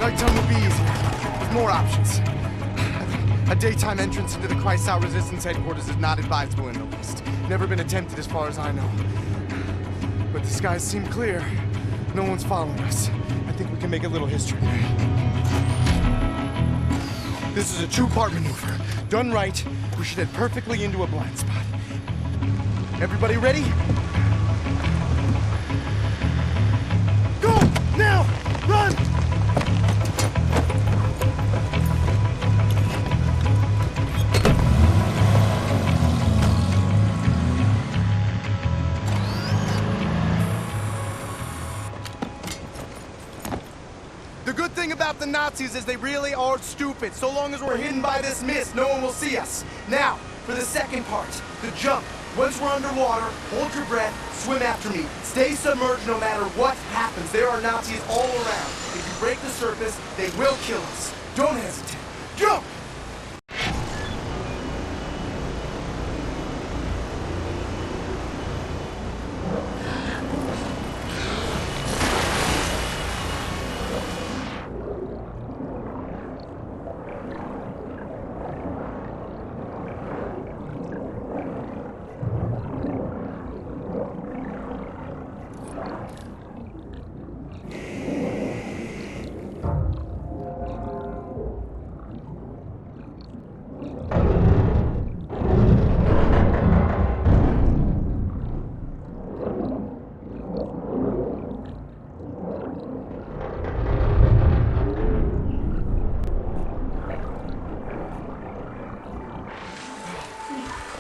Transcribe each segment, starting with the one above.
Nighttime will be easier, with more options. A daytime entrance into the Ch6 resistance headquarters is not advisable in the least. Never been attempted as far as I know. But the skies seem clear. No one's following us. I think we can make a little history there. This is a two-part maneuver. Done right, we should head perfectly into a blind spot. Everybody ready? Go! Now! Run! The good thing about the Nazis is they really are stupid. So long as we're hidden by this mist, no one will see us. Now, for the second part, the jump. Once we're underwater, hold your breath, swim after me. Stay submerged no matter what happens. There are Nazis all around. If you break the surface, they will kill us. Don't hesitate. Jump!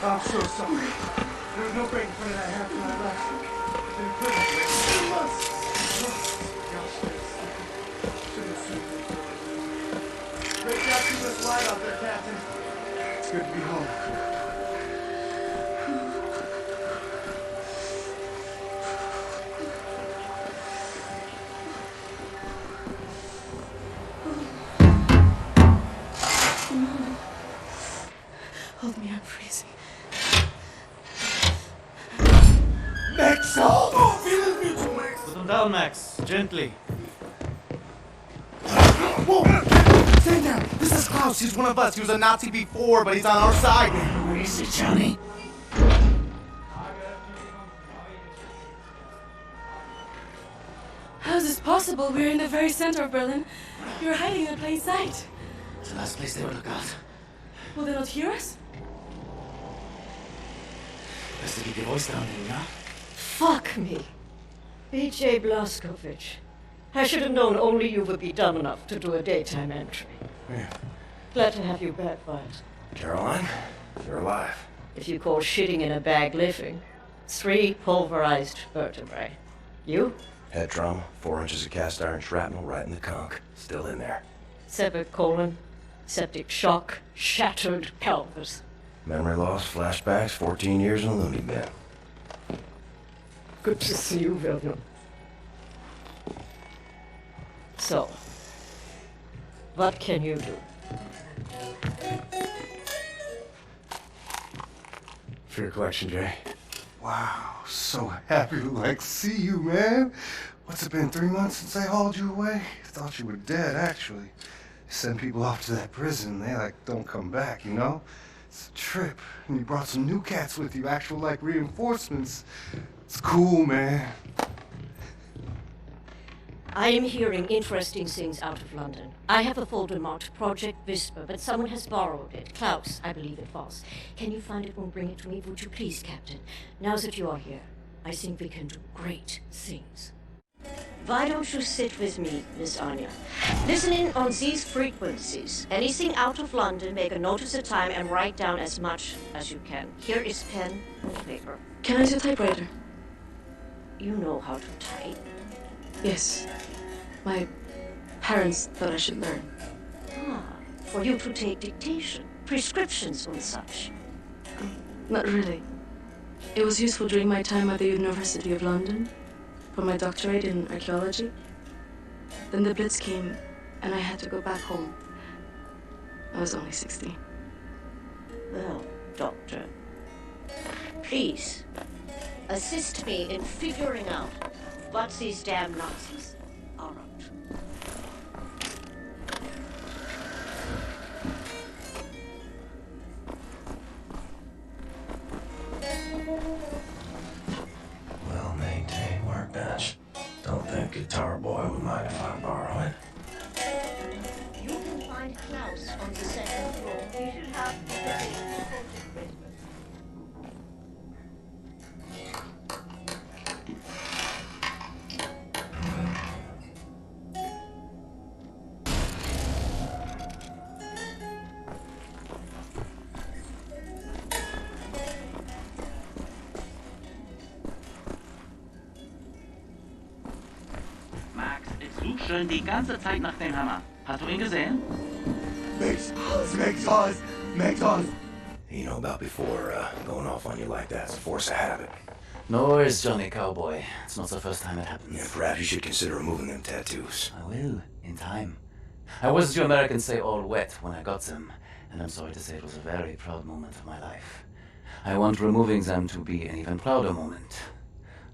I'm so sorry. There was no break in front of that half when I left. It's been 2 months. Great job keeping us wide out there, Captain. It's good to be home. Hold me, I'm freezing. Max! Put him down, Max. Gently. Whoa! Stand down! This is Klaus. He's one of us. He was a Nazi before, but he's on our side now. Where is it, Johnny? How is this possible? We're in the very center of Berlin. You're hiding in plain sight. It's the last place they would look out. Will they not hear us? Best to keep your voice down, you know? Fuck me. B.J. Blazkowicz. I should have known only you would be dumb enough to do a daytime entry. Yeah. Glad to have you back, Wyatt. Caroline, you're alive. If you call shitting in a bag living, 3 pulverized vertebrae. You? Head trauma, 4 inches of cast iron shrapnel right in the conch. Still in there. Severed colon, septic shock, shattered pelvis. Memory loss, flashbacks, 14 years in a loony bin. Good to see you, William. So, what can you do? For your collection, Jay. Wow, so happy to see you, man. What's it been, 3 months since I hauled you away? I thought you were dead, actually. They send people off to that prison, they don't come back, you know? It's a trip, and you brought some new cats with you, actual reinforcements. It's cool, man. I am hearing interesting things out of London. I have a folder marked Project Whisper, but someone has borrowed it. Klaus, I believe it was. Can you find it and bring it to me, would you please, Captain? Now that you are here, I think we can do great things. Why don't you sit with me, Miss Anya? Listen in on these frequencies. Anything out of London, make a note of the time and write down as much as you can. Here is pen and paper. Can I use a typewriter? You know how to type. Yes. My parents thought I should learn. For you to take dictation, prescriptions and such. Not really. It was useful during my time at the University of London for my doctorate in archaeology. Then the Blitz came, and I had to go back home. I was only 16. Well, Doctor, please assist me in figuring out what these damn Nazis are up to. Well-maintained workbench. Don't think Guitar Boy would mind if I borrow it. You can find Klaus on the second floor. He should have everything. Max, ich suche schon die ganze Zeit nach dem Hammer. Hast du ihn gesehen? Make us. You know about before, going off on you like that's a force of habit. No worries, Johnny Cowboy. It's not the first time it happens. Yeah, perhaps you should consider removing them tattoos. I will, in time. I was, as you Americans say, all wet when I got them, and I'm sorry to say it was a very proud moment of my life. I want removing them to be an even prouder moment.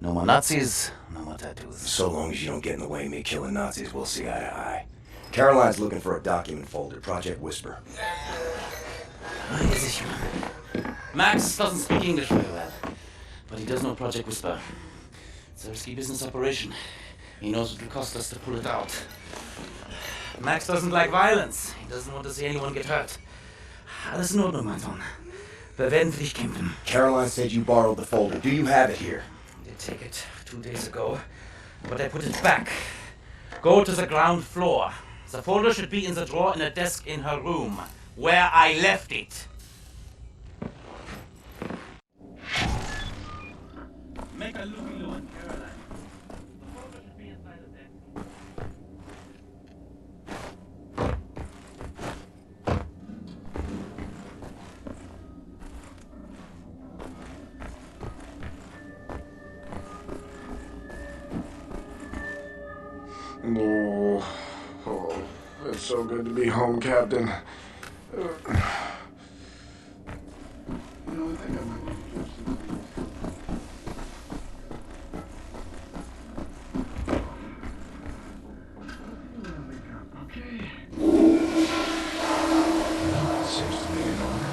No more Nazis, no more tattoos. So long as you don't get in the way of me killing Nazis, we'll see eye to eye. Caroline's looking for a document folder, Project Whisper. Max doesn't speak English very well, but he does know Project Whisper. It's a risky business operation. He knows what it will cost us to pull it out. Max doesn't like violence. He doesn't want to see anyone get hurt. Alles in Ordnung, mein Sohn. Wir werden für dich kämpfen. Caroline said you borrowed the folder. Do you have it here? I did take it 2 days ago, but I put it back. Go to the ground floor. The folder should be in the drawer in a desk in her room, where I left it. Make a looky-loo on Caroline. The folder should be inside the desk. Oh, it's so good to be home, Captain. You know, I think I might need to do something. Okay. Seems to be in order.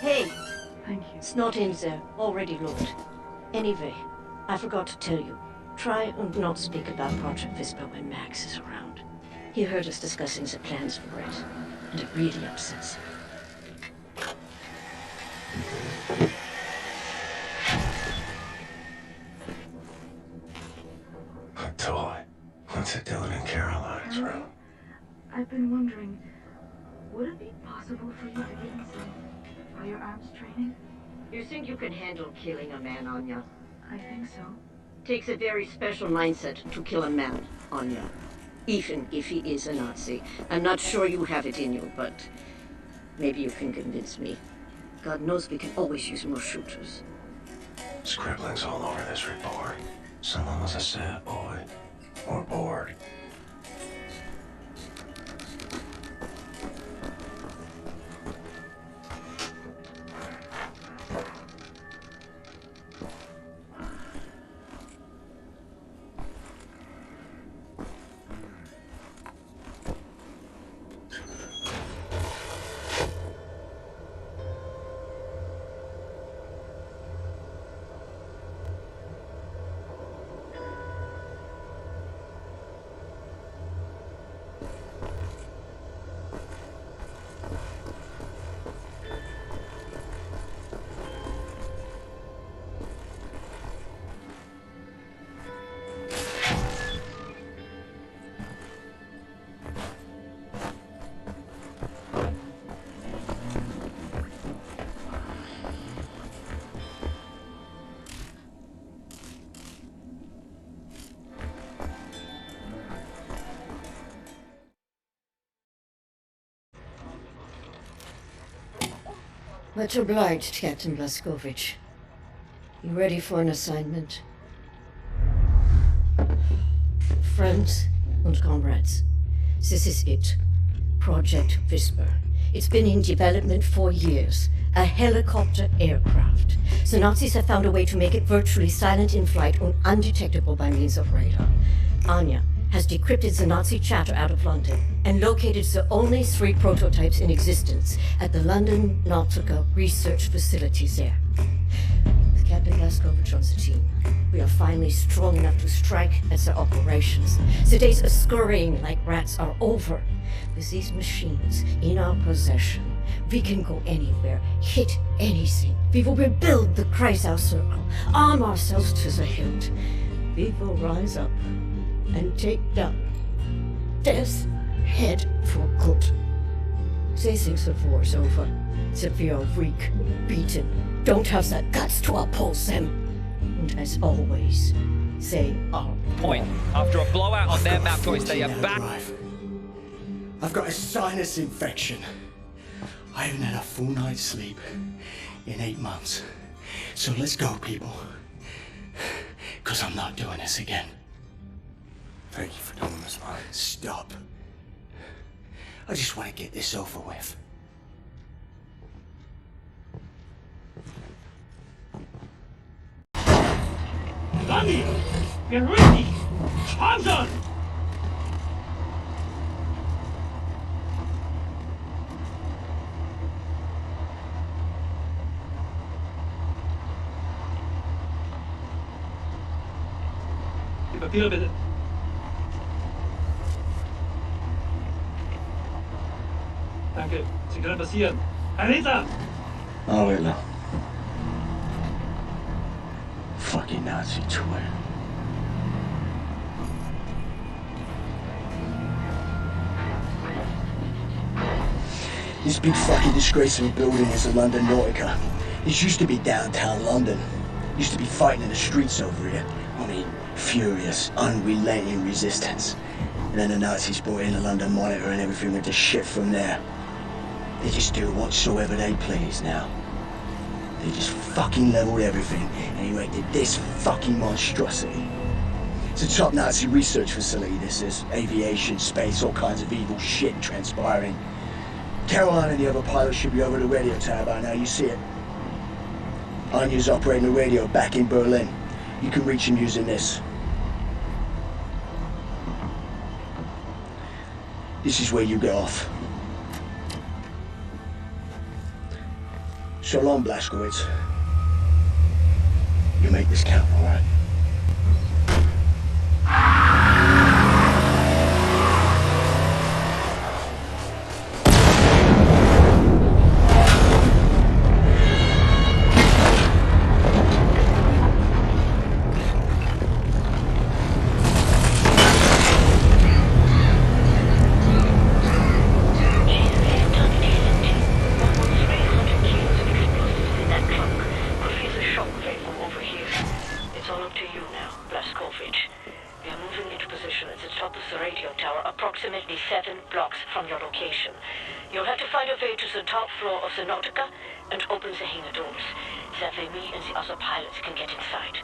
Hey, Thank you. it's not in there. Already looked. Anyway, I forgot to tell you. Try and not speak about Project Whisper when Max is around. He heard us discussing the plans for it, and it really upsets him. A toy. What's at Dylan and Caroline's room? I've been wondering, would it be possible for you to get me some Are your arms training? You think you can handle killing a man, Anya? I think so. Takes a very special mindset to kill a man, Anya. Even if he is a Nazi. I'm not sure you have it in you, but maybe you can convince me. God knows we can always use more shooters. Scribblings all over this report. Someone was a sad boy. Or bored. Much obliged, Captain Blazkowicz. You ready for an assignment? Friends and comrades, this is it. Project Whisper. It's been in development for years. A helicopter aircraft. The Nazis have found a way to make it virtually silent in flight and undetectable by means of radar. Anya has decrypted the Nazi chatter out of London and located the only 3 prototypes in existence at the London Nautica research facilities there. With Captain Blazkowicz on the team, we are finally strong enough to strike at their operations. The days of scurrying like rats are over. With these machines in our possession, we can go anywhere, hit anything. We will rebuild the Kreisau Circle, arm ourselves to the hilt. We will rise up and take down Death's head for good. They think the war's over, that we are weak, beaten, don't have the guts to oppose them. And as always, they are point. After a blowout on their map, guys, they are back. I've got a sinus infection. I haven't had a full night's sleep in 8 months. So let's go, people. Because I'm not doing this again. Thank you for doing this, man. Stop. I just want to get this over with. Danny! Get ready! Arms on! Die Papiere bitte. Danke. Sie können passieren. Herr Ritter! Oh, Hitler. Fucking Nazi twit. This big fucking disgrace of a building is the London Nautica. This used to be downtown London. Used to be fighting in the streets over here. I mean, furious, unrelenting resistance. And then the Nazis brought in the London Monitor and everything went to shit from there. They just do whatsoever they please now. They just fucking leveled everything and erected this fucking monstrosity. It's a top Nazi research facility, this is. Aviation, space, all kinds of evil shit transpiring. Caroline and the other pilots should be over the radio tower by now, you see it. Anya's operating the radio back in Berlin. You can reach him using this. This is where you get off. So long, Blazkowicz. You make this count, all right? way to the top floor of the Nautica and open the hangar doors. That way we and the other pilots can get inside.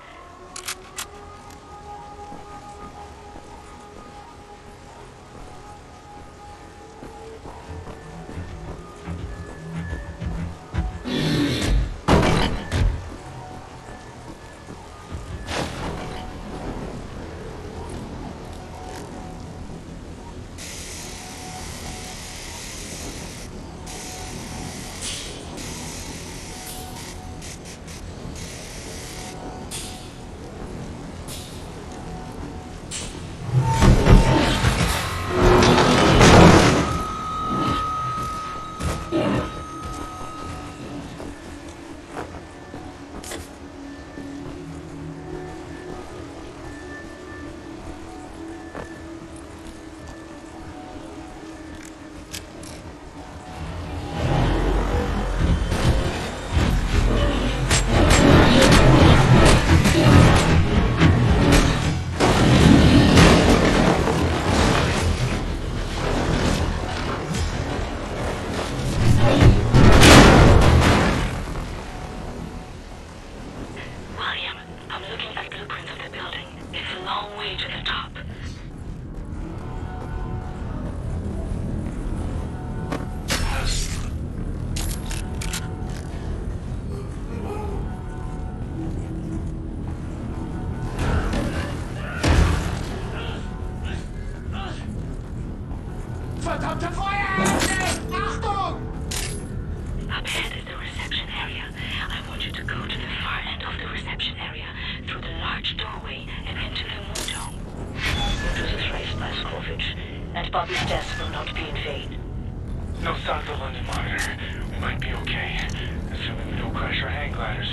Verdammte Feuer! Achtung! Up ahead is the reception area. I want you to go to the far end of the reception area, through the large doorway, and into the moon dome. Go to this race by Scovage, and Bobby's death will not be in vain. No signs of London monitor. We might be okay, assuming we don't crash our hang gliders.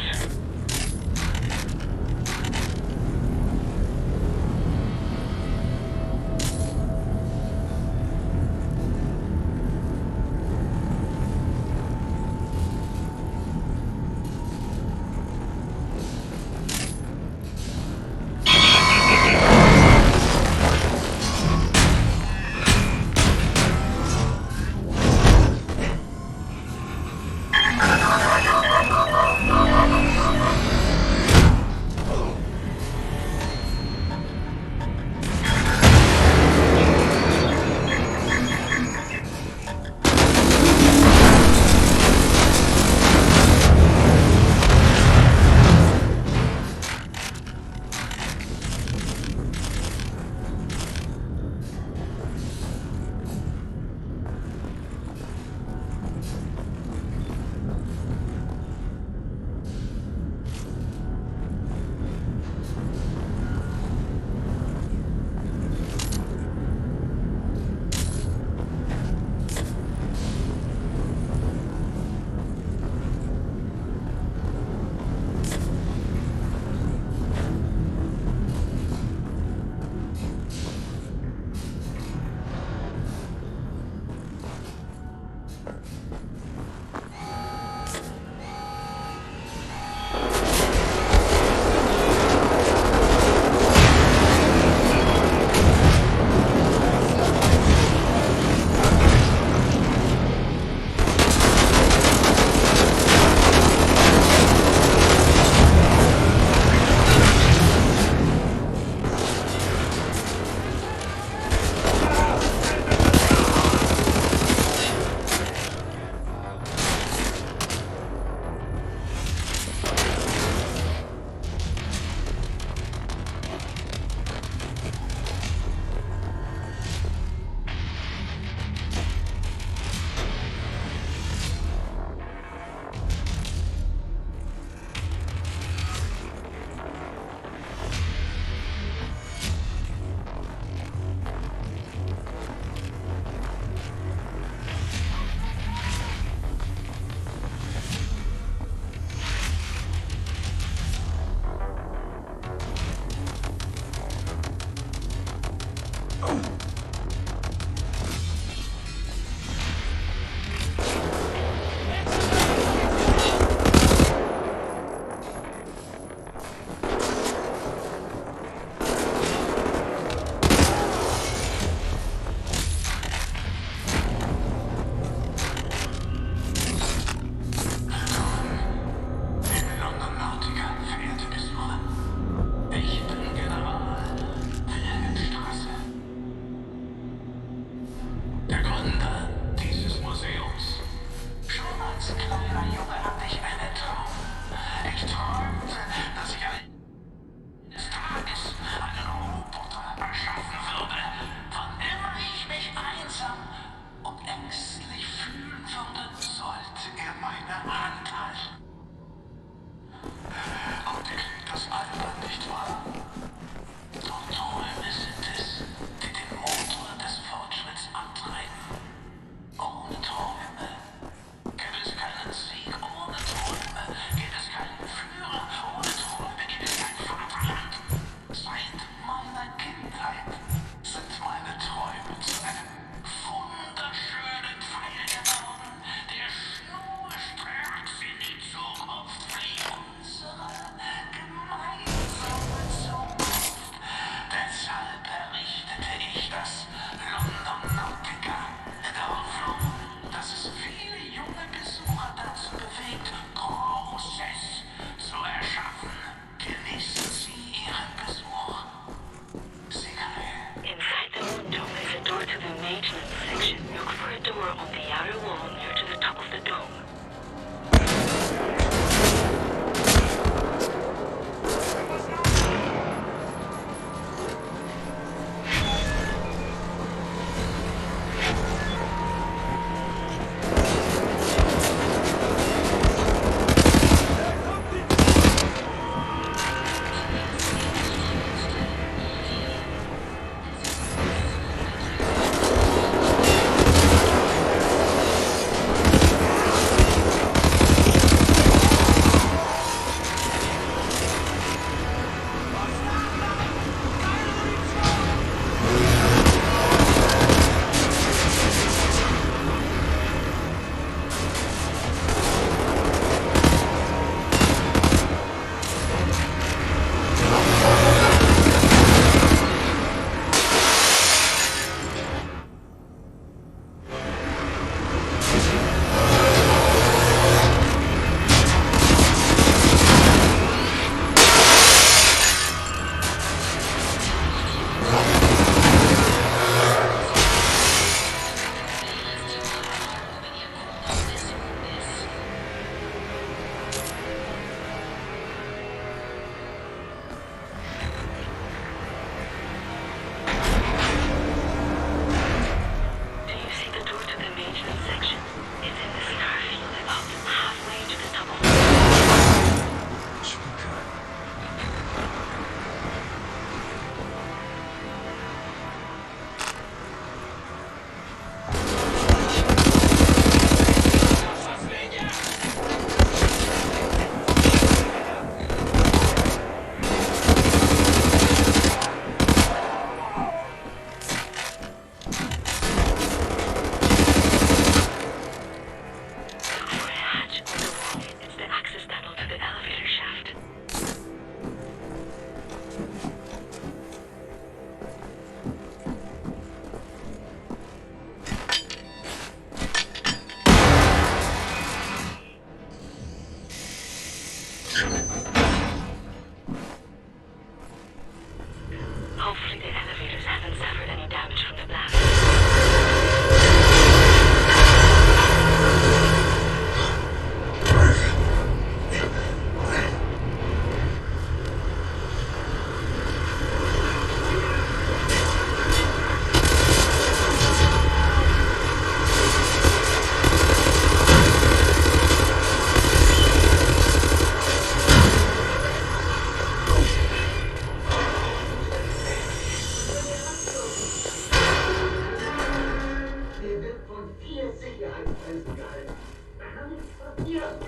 hier?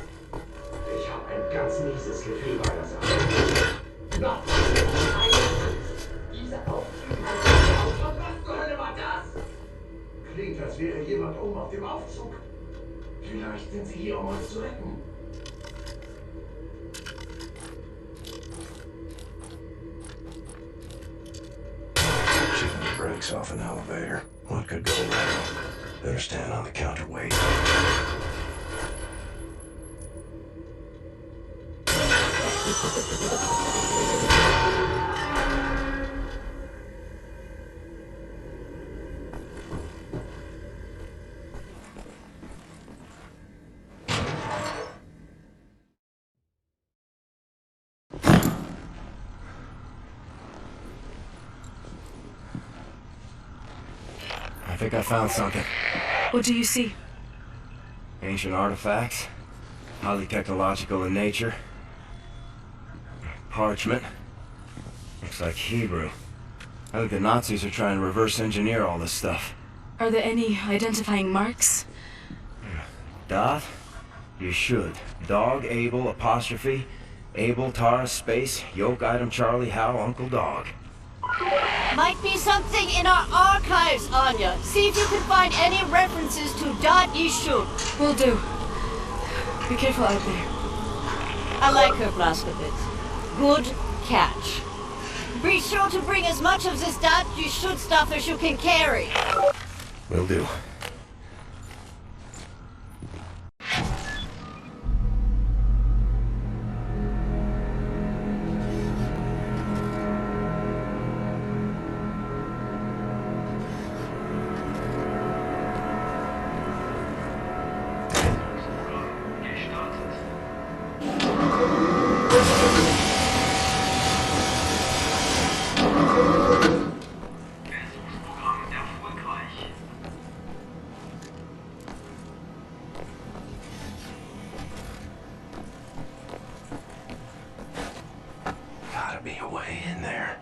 Ich habe ein ganz mieses Gefühl bei der Sache. Noch diese Aufzüge. Was zur Hölle war das? Klingt, als wäre jemand oben auf dem Aufzug. Vielleicht sind sie hier, um uns zu retten. Shooting the brakes off an elevator. What could go wrong? Better stand on the counterweight. I think I found something. What do you see? Ancient artifacts. Highly technological in nature. Parchment. Looks like Hebrew. I think the Nazis are trying to reverse engineer all this stuff. Are there any identifying marks? Dot? You should. Dog, Abel, apostrophe. Abel, Tara, space, yoke, item, Charlie, Hal, Uncle Dog. Might be something in our archives, Anya. See if you can find any references to Dot Yishun. Will do. Be careful out there. I like her, Blaskovitz. Good catch. Be sure to bring as much of this Dot Yishun stuff as you can carry. Will do. Gotta be a way in there.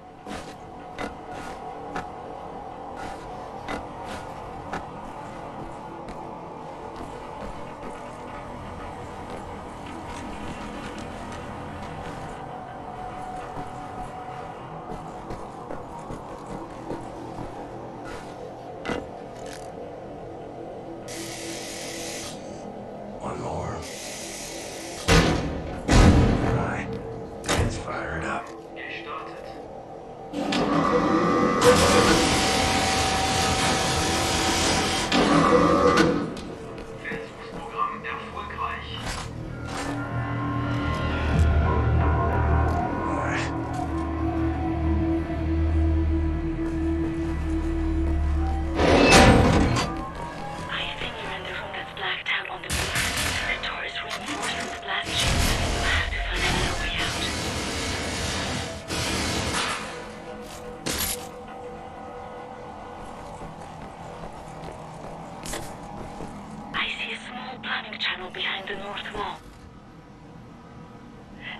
One more. All right, let's fire it up. Versuchsprogramm erfolgreich. All right. I think you're in the room that's blacked out on the roof. The door is reinforced with blast shields. I have to find another way out. I see a small plumbing channel behind the north wall.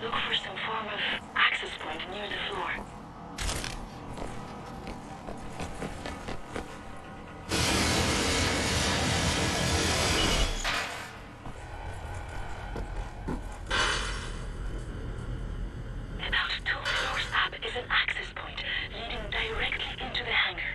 Look for some form of access point near the floor. About 2 floors up is an access point leading directly into the hangar.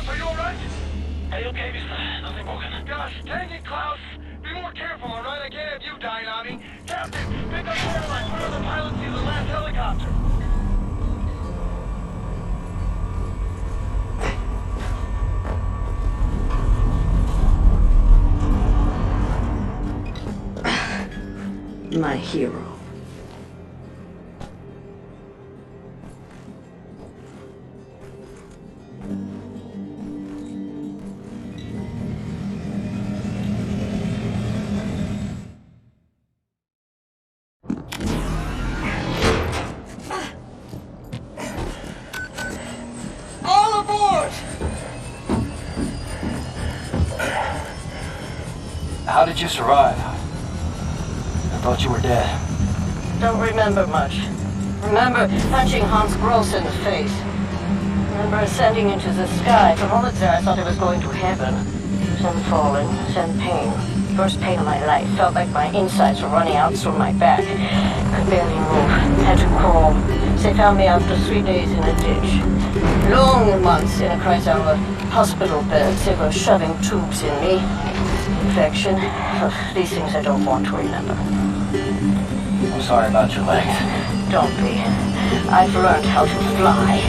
Are you alright? Are you okay, mister? Nothing broken. Gosh, dang it, Klaus. Be more careful, alright? I can't have you dying on me. Captain, pick up Caroline. One of the pilots sees the last helicopter. My hero. All aboard! How did you survive? I thought you were dead. Don't remember much. Remember punching Hans Gross in the face. Remember ascending into the sky. For moments there I thought I was going to heaven. Then falling, then pain. First pain of my life. Felt like my insides were running out through my back. Could barely move. Had to crawl. They found me after 3 days in a ditch. Long months in a Kreisauer hospital bed. They were shoving tubes in me. Infection. These things I don't want to remember. I'm sorry about your legs. Don't be. I've learned how to fly.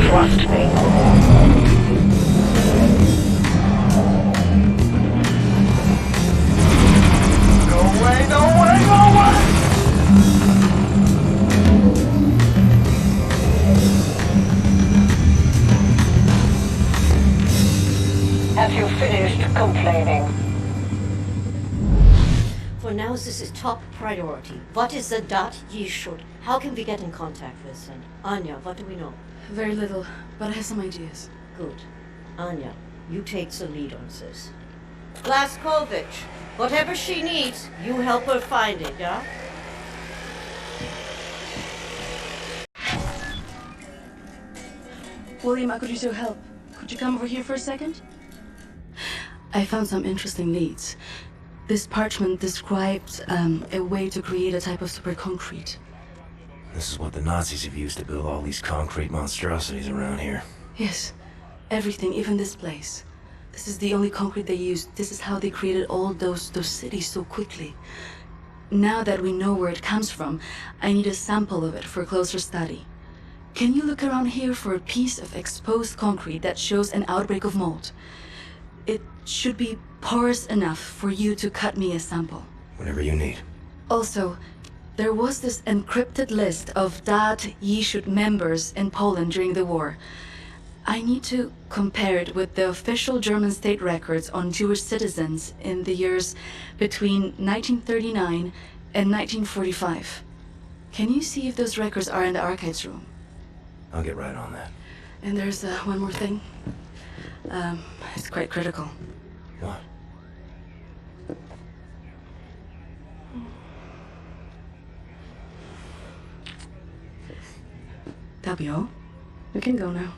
Trust me. No way, no way, no way! Have you finished complaining? For now, this is top priority. What is the Ch6? How can we get in contact with them? Anya, what do we know? Very little, but I have some ideas. Good. Anya, you take the lead on this. Blaskovich, whatever she needs, you help her find it, yeah? William, I could use your help. Could you come over here for a second? I found some interesting leads. This parchment described a way to create a type of super concrete. This is what the Nazis have used to build all these concrete monstrosities around here. Yes, everything, even this place. This is the only concrete they used. This is how they created all those cities so quickly. Now that we know where it comes from, I need a sample of it for closer study. Can you look around here for a piece of exposed concrete that shows an outbreak of mold? It should be porous enough for you to cut me a sample. Whatever you need. Also, there was this encrypted list of Ch7 members in Poland during the war. I need to compare it with the official German state records on Jewish citizens in the years between 1939 and 1945. Can you see if those records are in the archives room? I'll get right on that. And there's one more thing. It's quite critical. What? That'll be all. We can go now.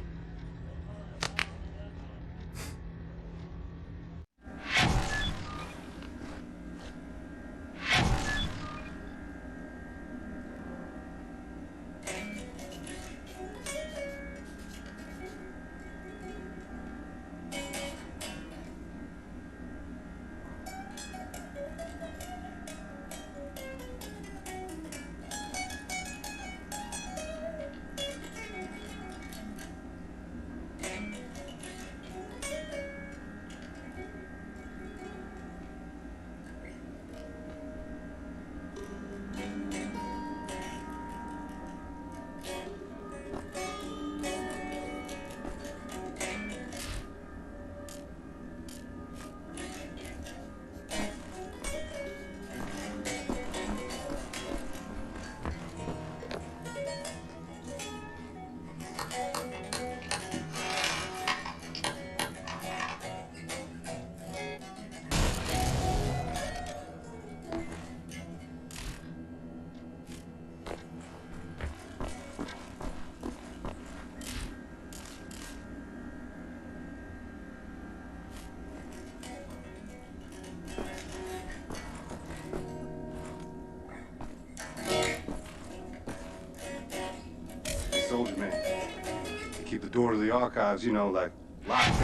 door to the archives, you know, like locked.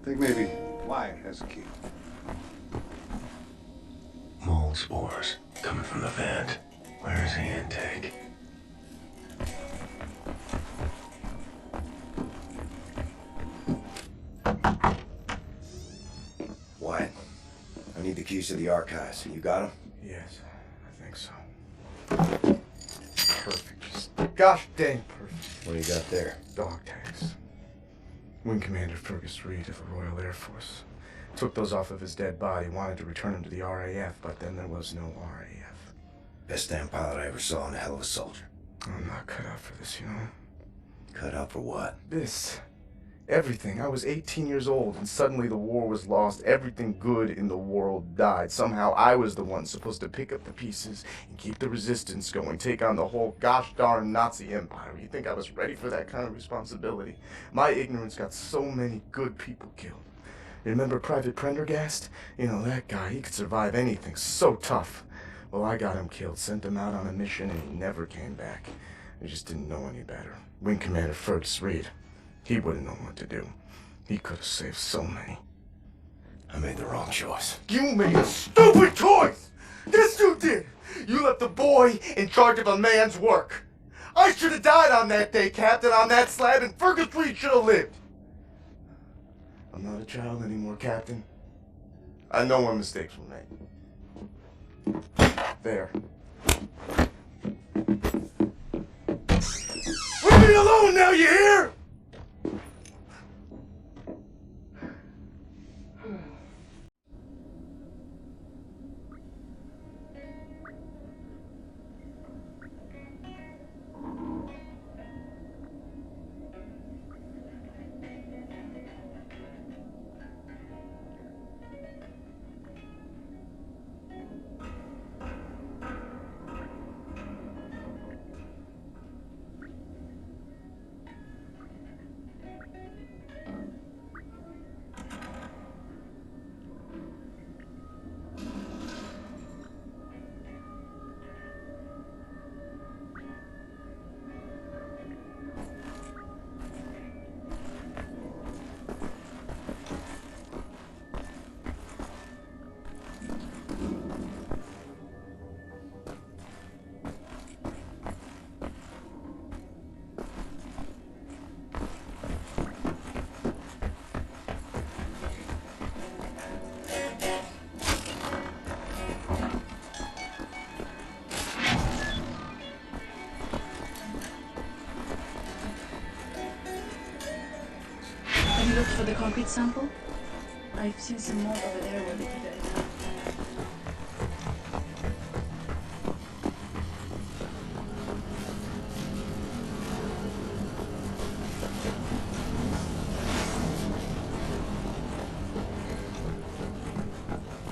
Think maybe Wyatt has a key. Mold spores coming from the vent. Where's the intake? Wyatt, I need the keys to the archives. You got them? Yes, I think so. Perfect. Just gosh dang perfect. What do you got there? Dog tags. Wing Commander Fergus Reed of the Royal Air Force. Took those off of his dead body, wanted to return them to the RAF, but then there was no RAF. Best damn pilot I ever saw and a hell of a soldier. I'm not cut out for this, you know? Cut out for what? This. Everything. I was 18 years old, and suddenly the war was lost. Everything good in the world died. Somehow I was the one supposed to pick up the pieces and keep the resistance going, take on the whole gosh darn Nazi empire. You think I was ready for that kind of responsibility? My ignorance got so many good people killed. You remember Private Prendergast? You know, that guy, he could survive anything. So tough. Well, I got him killed, sent him out on a mission, and he never came back. He just didn't know any better. Wing Commander Fergus Reed. He wouldn't know what to do. He could have saved so many. I made the wrong choice. You made a stupid choice! Yes, you did! You left the boy in charge of a man's work. I should have died on that day, Captain, on that slab, and Fergus Reed should have lived. I'm not a child anymore, Captain. I know when mistakes were made. There. Leave me alone now, you hear? Have you looked for the concrete sample? I've seen some more over there where they keep it.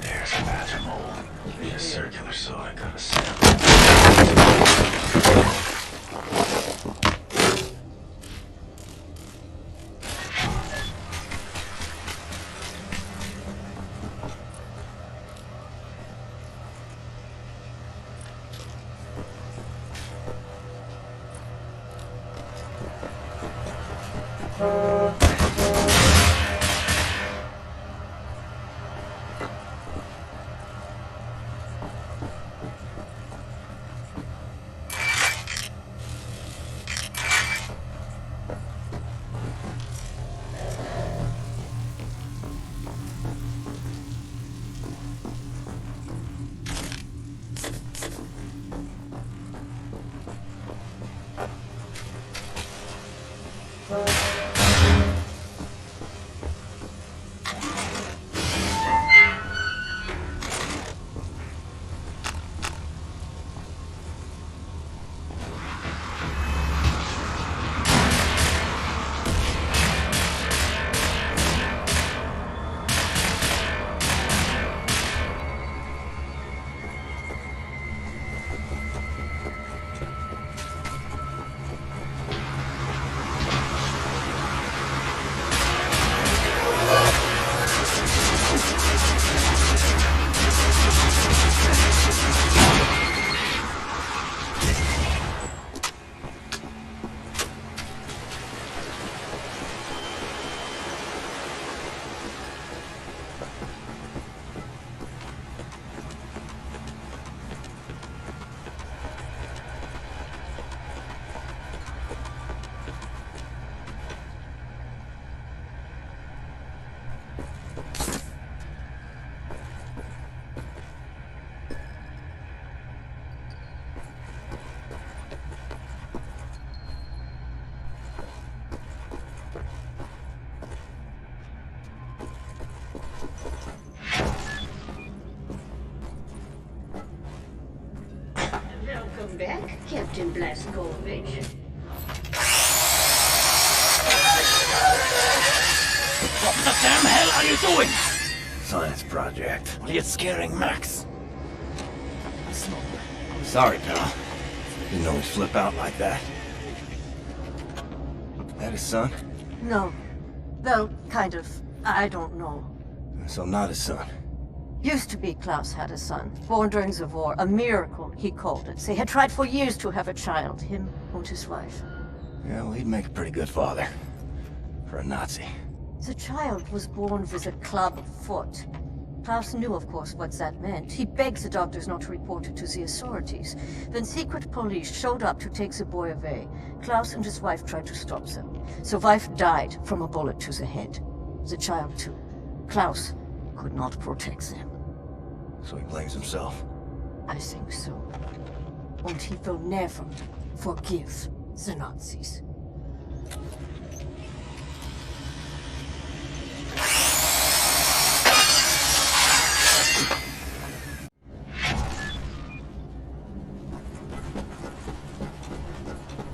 There's a batch of mold. Need a circular saw to cut a sample. Welcome back, Captain Blazkowicz. What the damn hell are you doing? Science project. Well, you're scaring Max. Sorry, pal. Didn't always flip out like that. That his son? No. Well, kind of. I don't know. So not his son. Used to be Klaus had a son, born during the war. A miracle, he called it. They had tried for years to have a child, him and his wife. Yeah, well, he'd make a pretty good father. For a Nazi. The child was born with a club foot. Klaus knew, of course, what that meant. He begged the doctors not to report it to the authorities. Then secret police showed up to take the boy away. Klaus and his wife tried to stop them. The wife died from a bullet to the head. The child, too. Klaus could not protect them. So he blames himself. I think so. And he will never forgive the Nazis.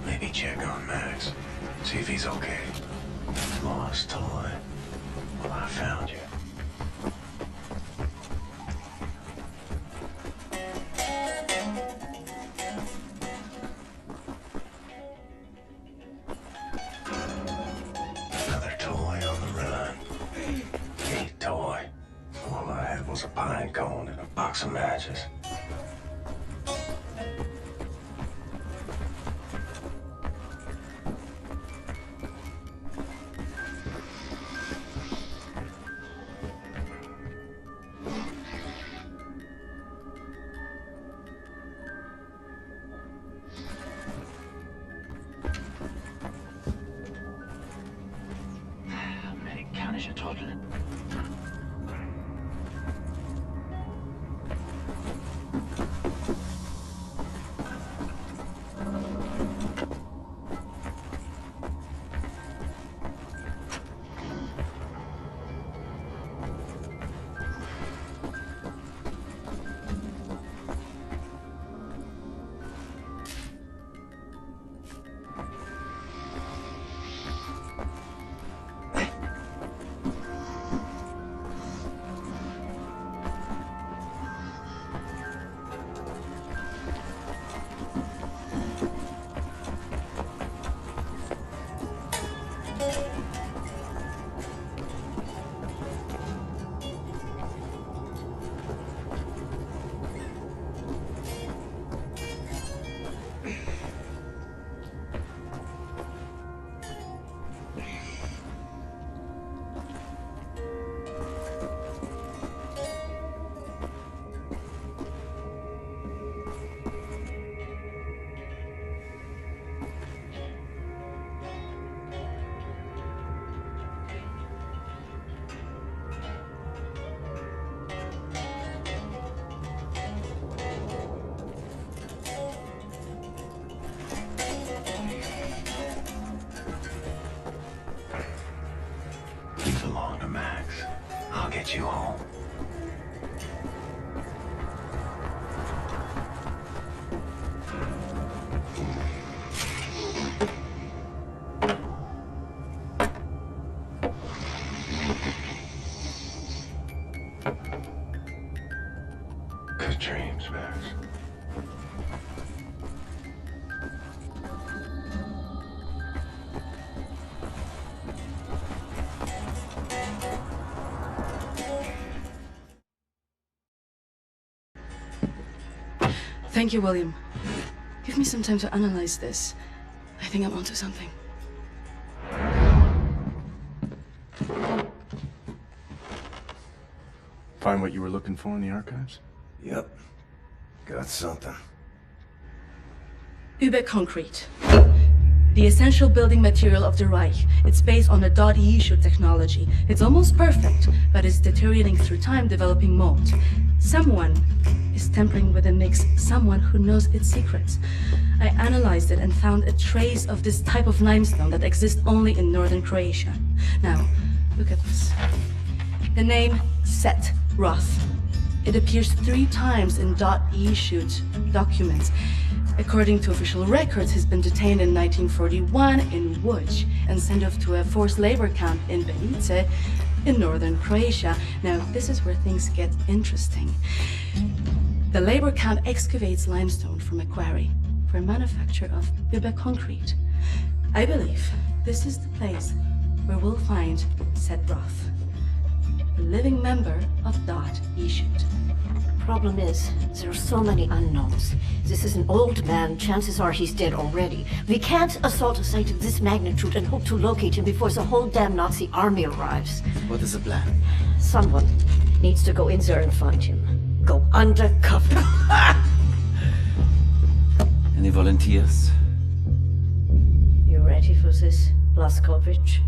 Maybe check on Max. See if he's okay. Lost toy. Well, I found you. Another toy on the run. Neat toy. All I had was a pine cone and a box of matches. Get you home. Good dreams, Max. Thank you, William. Give me some time to analyze this. I think I'm onto something. Find what you were looking for in the archives? Yep. Got something. Überconcrete. The essential building material of the Reich. It's based on a .E technology. It's almost perfect, but it's deteriorating through time, developing mold. Someone is tampering with the mix, someone who knows its secrets. I analyzed it and found a trace of this type of limestone that exists only in northern Croatia. Now, look at this. The name Set Roth. It appears 3 times in .E documents. According to official records, he's been detained in 1941 in Łódź and sent off to a forced labor camp in Belice in northern Croatia. Now, this is where things get interesting. The labor camp excavates limestone from a quarry for manufacture of Biba concrete. I believe this is the place where we'll find Seth Roth, a living member of Dot Ishut. Problem is, there are so many unknowns. This is an old man. Chances are he's dead already. We can't assault a site of this magnitude and hope to locate him before the whole damn Nazi army arrives. What is the plan? Someone needs to go in there and find him. Go undercover. Any volunteers? You ready for this, Blazkowicz?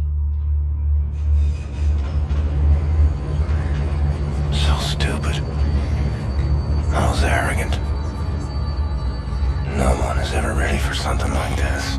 So stupid. I was arrogant. No one is ever ready for something like this.